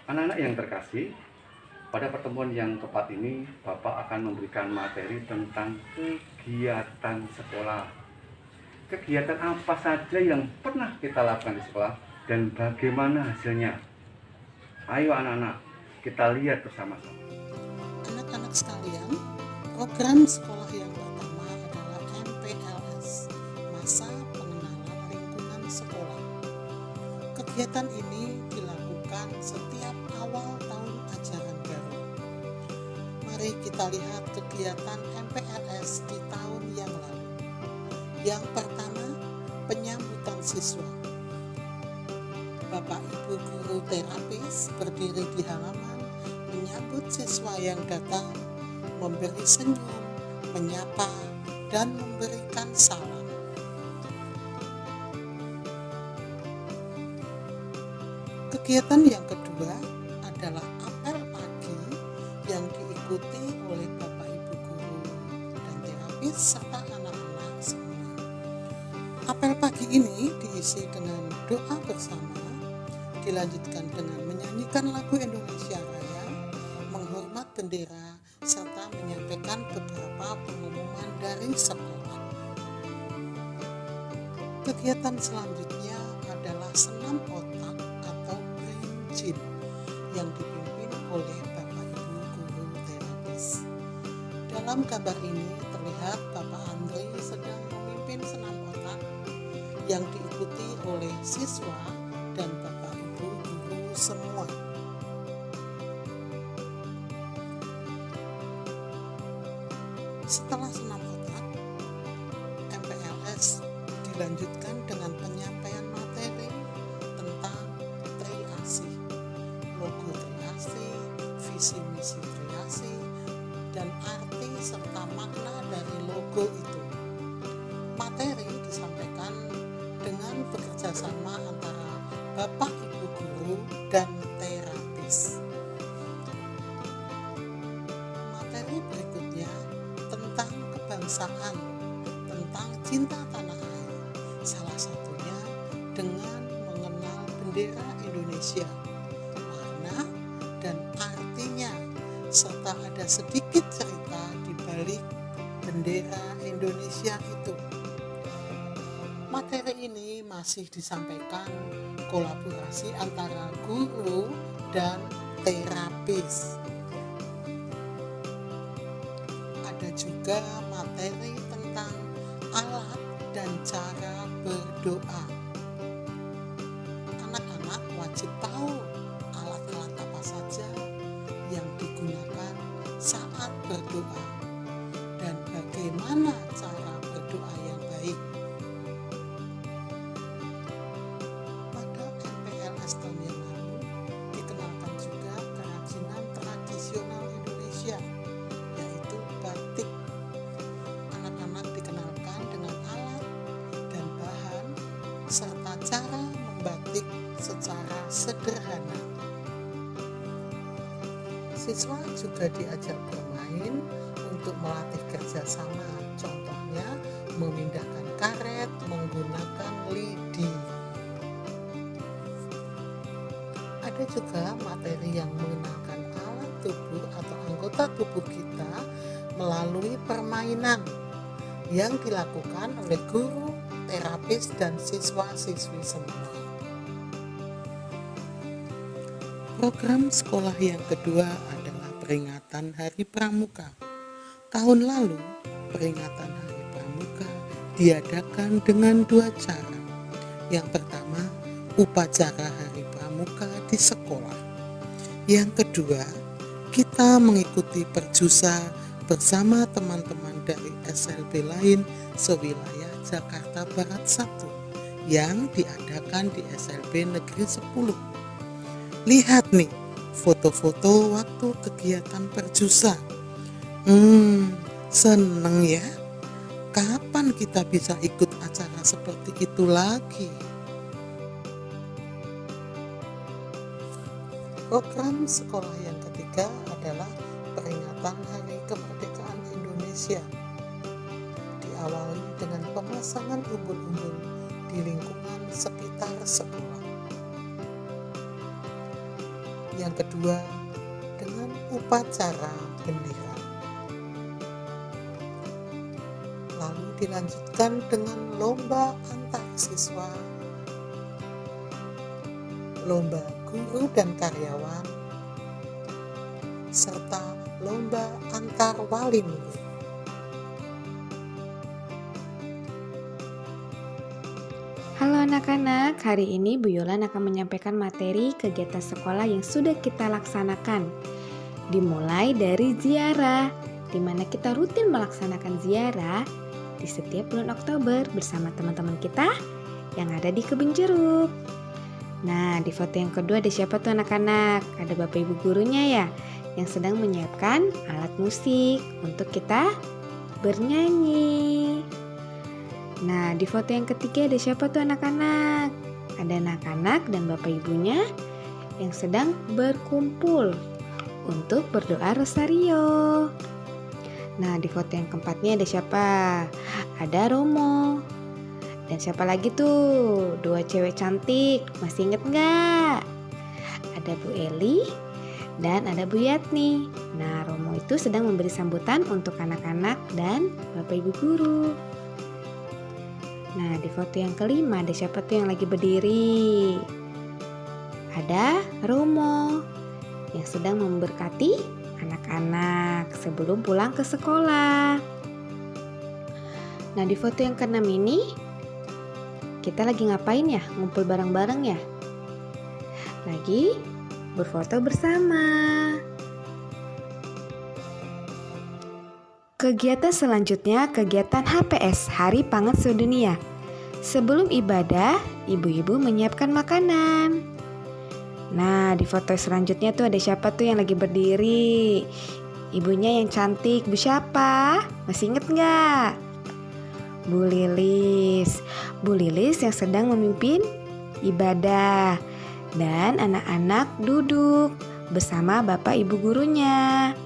Anak-anak yang terkasih, pada pertemuan yang tepat ini Bapak akan memberikan materi tentang kegiatan sekolah. Kegiatan apa saja yang pernah kita lakukan di sekolah dan bagaimana hasilnya. Ayo anak-anak, kita lihat bersama-sama. Anak-anak sekalian, program sekolah yang pertama adalah MPLS, Masa Pengenalan Lingkungan Sekolah. Kegiatan ini dilakukan setiap awal tahun ajaran baru. Mari kita lihat kegiatan MPLS di tahun yang lalu. Yang pertama, penyambutan siswa. Bapak Ibu guru terapis berdiri di halaman menyambut siswa yang datang, memberi senyum, menyapa, dan memberikan salam. Kegiatan yang kedua adalah apel pagi yang diikuti oleh Bapak Ibu guru dan terapis serta anak-anak semua. Apel pagi ini diisi dengan doa bersama, dilanjutkan dengan menyanyikan lagu Indonesia Raya, menghormat bendera, serta menyampaikan beberapa pengumuman dari sekolah. Kegiatan selanjutnya adalah senam otak atau brain gym yang dipimpin oleh Bapak Ibu guru terapis. Dalam gambar ini terlihat Bapak Andri sedang memimpin senam otak yang diikuti oleh siswa dan Bapak Ibu guru semua. Setelah senam otak, MPLS dilanjutkan dengan penyampaian materi tentang triasi, logo triasi, visi misi triasi, dan arti serta makna dari logo itu. Materi disampaikan dengan bekerjasama antara Bapak Ibu guru dan terapis. Materi berikutnya tentang kebangsaan, tentang cinta tanah air, salah satunya dengan mengenal bendera Indonesia, warna dan artinya, serta ada sedikit cerita di balik bendera Indonesia itu. Materi ini masih disampaikan kolaborasi antara guru dan terapis. Ada juga materi tentang alat dan cara berdoa. Anak-anak wajib tahu alat-alat apa saja yang digunakan saat berdoa dan bagaimana cara berdoa yang baik. Pada MPLS tahun yang lalu dikenalkan juga kerajinan tradisional Indonesia, yaitu batik. Anak-anak dikenalkan dengan alat dan bahan serta cara membatik secara sederhana. Siswa juga diajak bermain untuk melatih kerjasama, contohnya memindahkan karet menggunakan lidi. Ada juga materi yang mengenalkan alat tubuh atau anggota tubuh kita melalui permainan yang dilakukan oleh guru, terapis, dan siswa-siswi semua. Program sekolah yang kedua adalah peringatan Hari Pramuka. Tahun lalu, peringatan Hari Pramuka diadakan dengan dua cara. Yang pertama, upacara Hari Pramuka di sekolah. Yang kedua, kita mengikuti perjusa bersama teman-teman dari SLB lain sewilayah Jakarta Barat 1 yang diadakan di SLB Negeri 10. Lihat nih foto-foto waktu kegiatan perjusa. Seneng ya. Kapan kita bisa ikut acara seperti itu lagi? Program sekolah yang ketiga adalah peringatan Hari Kemerdekaan Indonesia. Diawali dengan pemasangan umbul-umbul di lingkungan sekitar sekolah. Yang kedua, dengan upacara bendera. Lalu dilanjutkan dengan lomba antar siswa, lomba guru dan karyawan, serta lomba antar wali murid. Halo anak-anak, hari ini Bu Yolan akan menyampaikan materi kegiatan sekolah yang sudah kita laksanakan. Dimulai dari ziarah, di mana kita rutin melaksanakan ziarah di setiap bulan Oktober bersama teman-teman kita yang ada di kebun jeruk. Nah, di foto yang kedua ada siapa tuh anak-anak? Ada Bapak Ibu gurunya ya, yang sedang menyiapkan alat musik untuk kita bernyanyi. Nah, di foto yang ketiga ada siapa tuh anak-anak? Ada anak-anak dan bapak ibunya yang sedang berkumpul untuk berdoa rosario. Nah, di foto yang keempatnya ada siapa? Ada Romo. Dan siapa lagi tuh? Dua cewek cantik, masih inget nggak? Ada Bu Eli dan ada Bu Yatni. Nah, Romo itu sedang memberi sambutan untuk anak-anak dan bapak ibu guru. Nah, di foto yang kelima ada siapa tuh yang lagi berdiri? Ada Romo yang sedang memberkati anak-anak sebelum pulang ke sekolah. Nah, di foto yang keenam ini kita lagi ngapain ya? Ngumpul bareng-bareng ya? Lagi berfoto bersama. Kegiatan selanjutnya, kegiatan HPS, Hari Pangan Sedunia. Sebelum ibadah, ibu-ibu menyiapkan makanan. Nah, di foto selanjutnya tuh ada siapa tuh yang lagi berdiri? Ibunya yang cantik, Bu siapa? Masih inget nggak? Bu Lilis. Bu Lilis yang sedang memimpin ibadah. Dan anak-anak duduk bersama bapak ibu gurunya.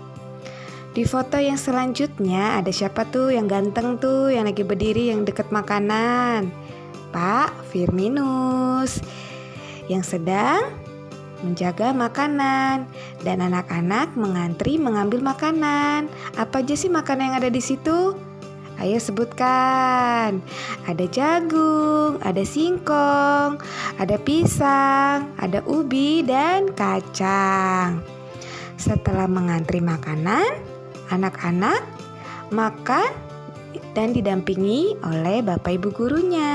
Di foto yang selanjutnya ada siapa tuh yang ganteng tuh yang lagi berdiri yang deket makanan? Pak Firminus yang sedang menjaga makanan dan anak-anak mengantri mengambil makanan. Apa aja sih makanan yang ada di situ? Ayo sebutkan. Ada jagung, ada singkong, ada pisang, ada ubi dan kacang. Setelah mengantri makanan, anak-anak makan dan didampingi oleh bapak ibu gurunya.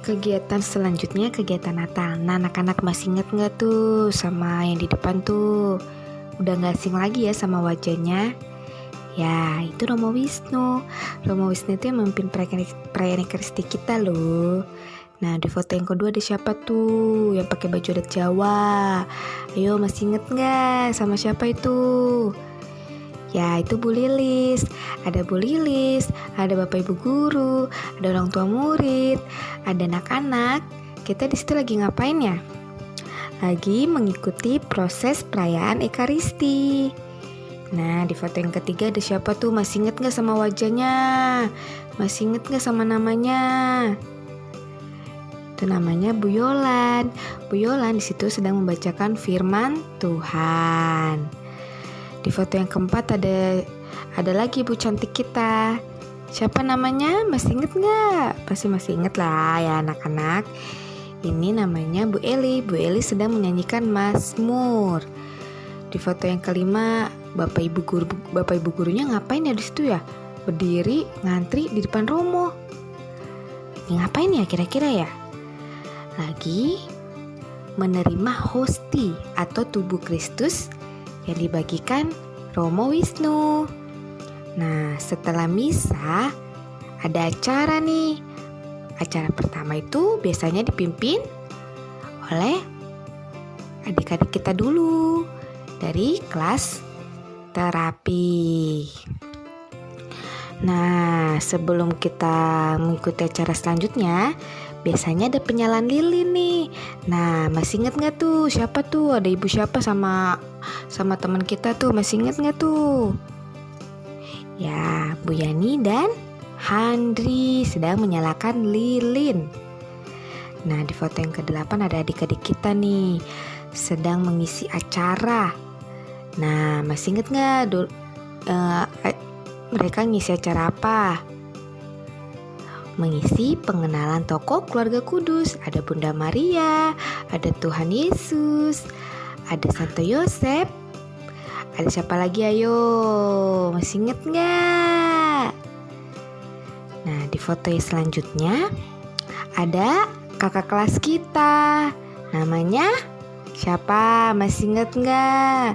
Kegiatan selanjutnya kegiatan Natal. Nah, anak-anak masih ingat nggak tuh sama yang di depan tuh? Udah nggak asing lagi ya sama wajahnya? Ya, itu Romo Wisnu. Romo Wisnu itu yang memimpin perayaan Ekaristi kita loh. Nah, di foto yang kedua ada siapa tuh yang pakai baju adat Jawa? Ayo, masih inget nggak sama siapa itu? Ya, itu Bu Lilis. Ada Bu Lilis, ada bapak ibu guru, ada orang tua murid, ada anak-anak. Kita di situ lagi ngapain ya? Lagi mengikuti proses perayaan Ekaristi. Nah, di foto yang ketiga ada siapa tuh? Masih inget nggak sama wajahnya? Masih inget nggak sama namanya? Itu namanya Bu Yolan. Bu Yolan di situ sedang membacakan firman Tuhan. Di foto yang keempat ada lagi Bu cantik kita. Siapa namanya? Masih inget nggak? Pasti masih inget lah ya anak-anak. Ini namanya Bu Eli. Bu Eli sedang menyanyikan Mazmur. Di foto yang kelima, bapak ibu gurunya ngapain ya di situ ya? Berdiri ngantri di depan Romo. Ini ngapain ya kira-kira ya? Lagi menerima hosti atau tubuh Kristus yang dibagikan Romo Wisnu. Nah, setelah misa ada acara nih. Acara pertama itu biasanya dipimpin oleh adik-adik kita dulu dari kelas terapi. Nah, sebelum kita mengikuti acara selanjutnya, biasanya ada penyalaan lilin nih. Nah, masih inget gak tuh? Siapa tuh? Ada ibu siapa sama teman kita tuh? Masih inget gak tuh? Ya, Bu Yani dan Handri sedang menyalakan lilin. Nah, di foto yang ke-8 ada adik-adik kita nih sedang mengisi acara. Nah, masih inget gak mereka ngisi acara apa? Mengisi pengenalan tokoh keluarga kudus. Ada Bunda Maria, ada Tuhan Yesus, ada Santo Yosef. Ada siapa lagi ayo? Masih inget gak? Nah, di foto yang selanjutnya ada kakak kelas kita. Namanya siapa? Masih inget gak?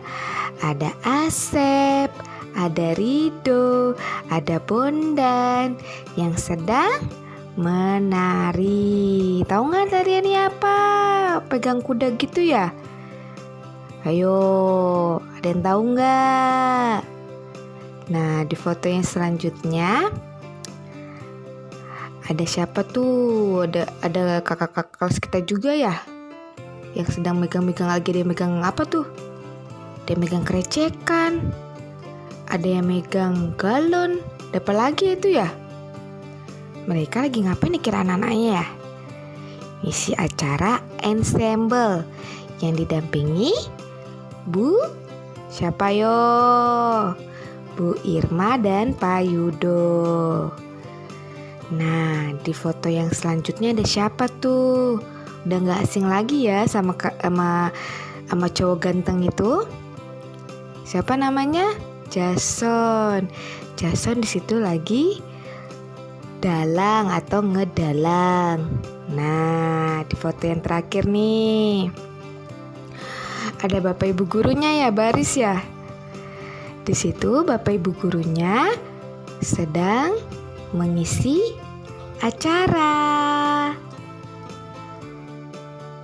Ada Asep, ada Rido, ada Bondan yang sedang menari. Tahu gak tariannya apa? Pegang kuda gitu ya? Ayo, ada yang tahu gak? Nah, di foto yang selanjutnya ada siapa tuh? Ada kakak-kakak kelas kita juga ya, yang sedang megang-megang lagi. Dia megang apa tuh? Dia megang krecekan. Ada yang megang galon. Ada apa lagi itu ya? Mereka lagi ngapain nih kira anak-anaknya ya? Ngisi acara ensemble yang didampingi Bu siapa yo? Bu Irma dan Pak Yudo. Nah, di foto yang selanjutnya ada siapa tuh? Udah gak asing lagi ya sama cowok ganteng itu. Siapa namanya? Jason. Jason di situ lagi dalang atau ngedalang. Nah, di foto yang terakhir nih ada Bapak Ibu gurunya ya, baris ya. Di situ Bapak Ibu gurunya sedang mengisi acara.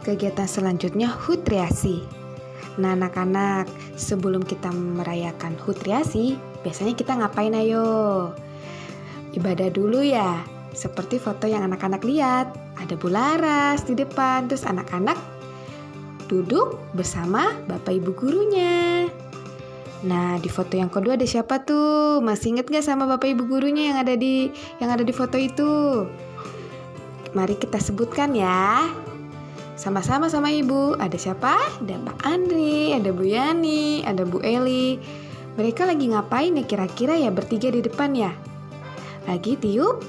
Kegiatan selanjutnya HUT Riasi. Nah, anak-anak, sebelum kita merayakan HUT Riasi, biasanya kita ngapain ayo? Ibadah dulu ya. Seperti foto yang anak-anak lihat, ada Bu Laras di depan, terus anak-anak duduk bersama Bapak Ibu gurunya. Nah, di foto yang kedua ada siapa tuh? Masih inget gak sama Bapak Ibu gurunya yang ada di foto itu? Mari kita sebutkan ya. Sama-sama sama Ibu. Ada siapa? Ada Pak Andri, ada Bu Yani, ada Bu Eli. Mereka lagi ngapain ya kira-kira ya bertiga di depan ya? Lagi tiup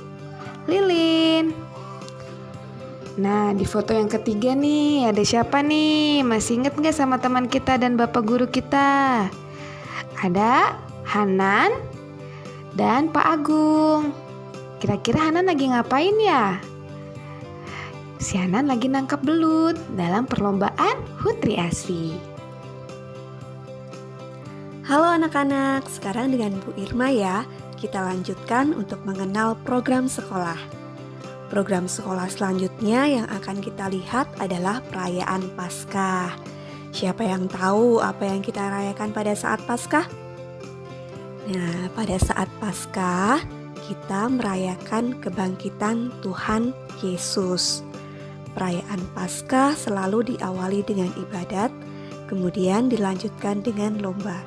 lilin. Nah, di foto yang ketiga nih ada siapa nih? Masih inget gak sama teman kita dan Bapak guru kita? Ada Hanan dan Pak Agung. Kira-kira Hanan lagi ngapain ya? Si Hanan lagi nangkap belut dalam perlombaan HUT Riasi. Halo anak-anak, sekarang dengan Bu Irma ya, kita lanjutkan untuk mengenal program sekolah. Program sekolah selanjutnya yang akan kita lihat adalah perayaan Paskah. Siapa yang tahu apa yang kita rayakan pada saat Paskah? Nah, pada saat Paskah kita merayakan kebangkitan Tuhan Yesus. Perayaan Paskah selalu diawali dengan ibadat, kemudian dilanjutkan dengan lomba.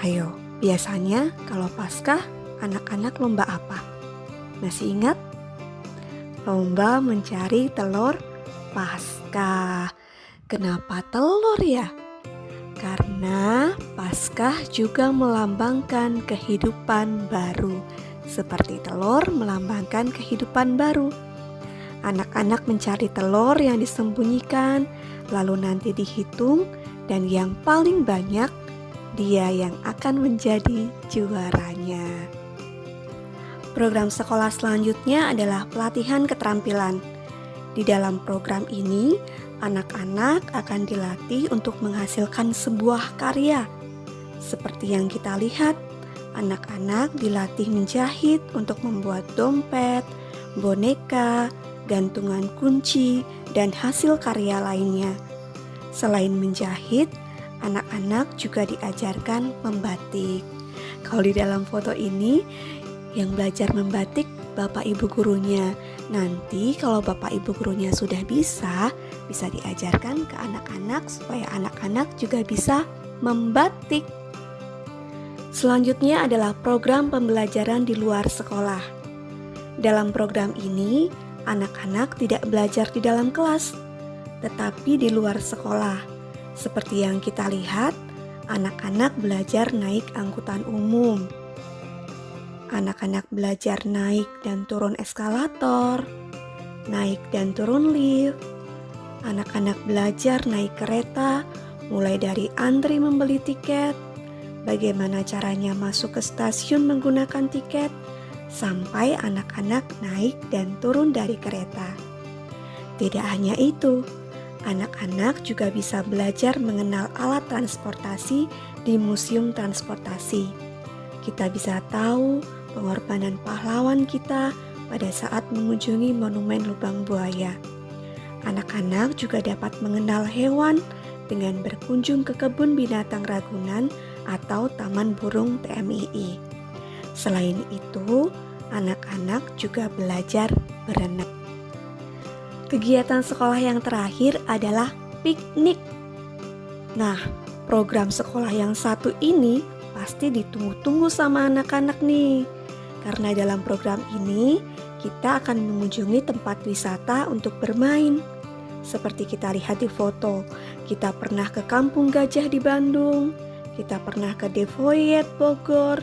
Ayo, biasanya kalau Paskah anak-anak lomba apa? Masih ingat? Lomba mencari telur Paskah. Kenapa telur ya? Karena Paskah juga melambangkan kehidupan baru. Seperti telur melambangkan kehidupan baru. Anak-anak mencari telur yang disembunyikan, lalu nanti dihitung, dan yang paling banyak, dia yang akan menjadi juaranya. Program sekolah selanjutnya adalah pelatihan keterampilan. Di dalam program ini, anak-anak akan dilatih untuk menghasilkan sebuah karya. Seperti yang kita lihat, anak-anak dilatih menjahit untuk membuat dompet, boneka, gantungan kunci, dan hasil karya lainnya. Selain menjahit, anak-anak juga diajarkan membatik. Kalau di dalam foto ini, yang belajar membatik Bapak Ibu gurunya. Nanti kalau Bapak Ibu gurunya sudah bisa diajarkan ke anak-anak supaya anak-anak juga bisa membatik. Selanjutnya adalah program pembelajaran di luar sekolah. Dalam program ini, anak-anak tidak belajar di dalam kelas, tetapi di luar sekolah. Seperti yang kita lihat, anak-anak belajar naik angkutan umum. Anak-anak belajar naik dan turun eskalator, naik dan turun lift. Anak-anak belajar naik kereta, mulai dari antri membeli tiket, bagaimana caranya masuk ke stasiun menggunakan tiket, sampai anak-anak naik dan turun dari kereta. Tidak hanya itu, anak-anak juga bisa belajar mengenal alat transportasi di Museum Transportasi. Kita bisa tahu pengorbanan pahlawan kita pada saat mengunjungi Monumen Lubang Buaya. Anak-anak juga dapat mengenal hewan dengan berkunjung ke Kebun Binatang Ragunan atau Taman Burung TMII. Selain itu, anak-anak juga belajar berenang. Kegiatan sekolah yang terakhir adalah piknik. Nah, program sekolah yang satu ini pasti ditunggu-tunggu sama anak-anak nih. Karena dalam program ini, kita akan mengunjungi tempat wisata untuk bermain. Seperti kita lihat di foto, kita pernah ke Kampung Gajah di Bandung, kita pernah ke Devoyet Bogor,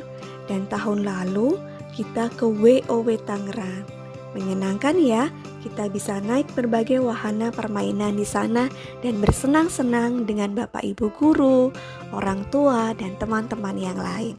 dan tahun lalu kita ke WOW Tangerang. Menyenangkan ya, kita bisa naik berbagai wahana permainan di sana dan bersenang-senang dengan Bapak Ibu guru, orang tua, dan teman-teman yang lain.